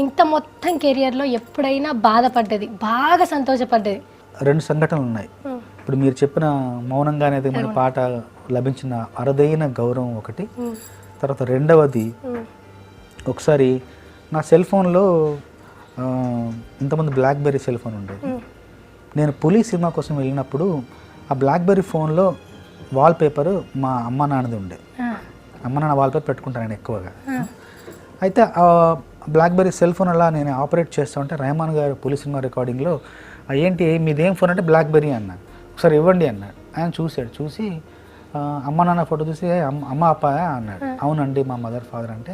ఇంత మొత్తం కెరియర్లో ఎప్పుడైనా బాధపడ్డది, బాగా సంతోషపడ్డది? 2 సంఘటనలు ఉన్నాయి. ఇప్పుడు మీరు చెప్పిన మౌనంగానే మన పాట లభించిన అరుదైన గౌరవం ఒకటి. తర్వాత రెండవది, ఒకసారి నా సెల్ ఫోన్లో ఇంతకుముందు బ్లాక్బెర్రీ సెల్ ఫోన్ ఉండేది. నేను పులి సినిమా కోసం వెళ్ళినప్పుడు ఆ బ్లాక్బెర్రీ ఫోన్లో వాల్పేపర్ మా అమ్మ నాన్నది ఉండే. అమ్మ నాన్న వాల్పేపర్ పెట్టుకుంటాను నేను ఎక్కువగా. అయితే ఆ బ్లాక్బెర్రీ సెల్ ఫోన్ అలా నేను ఆపరేట్ చేస్తూ ఉంటే రెహమాన్ గారు పులి సినిమా రికార్డింగ్లో ఏంటి మీదేం ఫోన్ అంటే బ్లాక్బెర్రీ అన్నాడు. ఒకసారి ఇవ్వండి అన్నాడు. ఆయన చూశాడు, చూసి అమ్మ నాన్న ఫోటో చూసి అమ్మ అప్పాయా అన్నాడు. అవునండి మా మదర్ ఫాదర్ అంటే.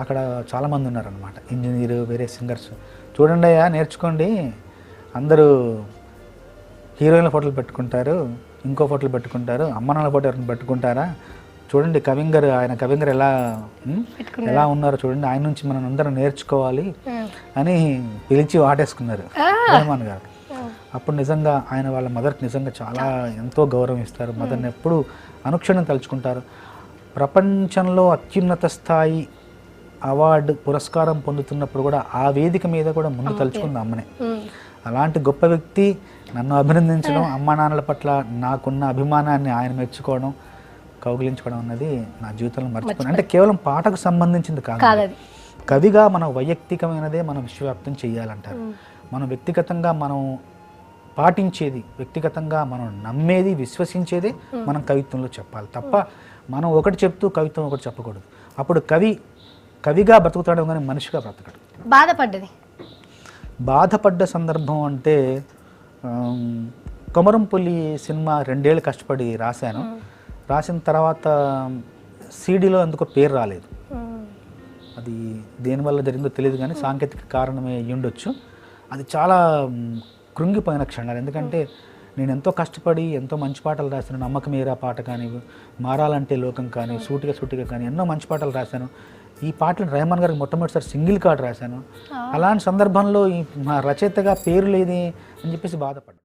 అక్కడ చాలామంది ఉన్నారనమాట, ఇంజనీరు, వేరే సింగర్స్. చూడండి అయ్యా నేర్చుకోండి, అందరూ హీరోయిన్ల ఫోటోలు పెట్టుకుంటారు, ఇంకో ఫోటోలు పెట్టుకుంటారు, అమ్మ నాన్న ఫోటో ఎవరిని పెట్టుకుంటారా, చూడండి కవింగర్, ఆయన కవింగర్ ఎలా ఉన్నారో చూడండి, ఆయన నుంచి మనం అందరం నేర్చుకోవాలి అని పిలిచి వాటేసుకున్నారు రెహమాన్ గారు. అప్పుడు నిజంగా ఆయన వాళ్ళ మదర్కి నిజంగా చాలా ఎంతో గౌరవం ఇస్తారు. మదర్ని ఎప్పుడు అనుక్షణం తలుచుకుంటారు. ప్రపంచంలో అత్యున్నత స్థాయి అవార్డు పురస్కారం పొందుతున్నప్పుడు కూడా ఆ వేదిక మీద కూడా ముందు తలుచుకుంది అమ్మనే. అలాంటి గొప్ప వ్యక్తి నన్ను అభినందించడం, అమ్మా నాన్నల పట్ల నాకున్న అభిమానాన్ని ఆయన మెచ్చుకోవడం, కౌగిలించుకోవడం అన్నది నా జీవితంలో మర్చిపోయాను. అంటే కేవలం పాటకు సంబంధించింది కాదు, కవిగా మన వైయక్తికమైనదే మనం విశ్వవ్యాప్తం చేయాలంటారు. మనం వ్యక్తిగతంగా మనం పాటించేది, వ్యక్తిగతంగా మనం నమ్మేది, విశ్వసించేదే మనం కవిత్వంలో చెప్పాలి తప్ప మనం ఒకటి చెప్తూ కవిత్వం ఒకటి చెప్పకూడదు. అప్పుడు కవిగా బ్రతుకుతాడు కానీ మనిషిగా బ్రతకడు. బాధపడ్డ సందర్భం అంటే కొమరంపులి సినిమా 2 ఏళ్ళు కష్టపడి రాశాను. రాసిన తర్వాత సీడీలో ఎందుకో పేరు రాలేదు. అది దేనివల్ల జరిగిందో తెలియదు కానీ సాంకేతిక కారణమే అయ్యుండొచ్చు. అది చాలా కృంగిపోయిన క్షణాలు. ఎందుకంటే నేను ఎంతో కష్టపడి ఎంతో మంచి పాటలు రాశాను. నమ్మకమేరా పాట కానీ, మారాలంటే లోకం కానీ, సూటిగా కానీ ఎన్నో మంచి పాటలు రాశాను. ఈ పాటలు రెహమాన్ గారికి మొట్టమొదటిసారి సింగిల్ కార్డ్ రాశాను. అలాంటి సందర్భంలో మా రచయితగా పేరు లేదే అని చెప్పేసి బాధపడ్డాను.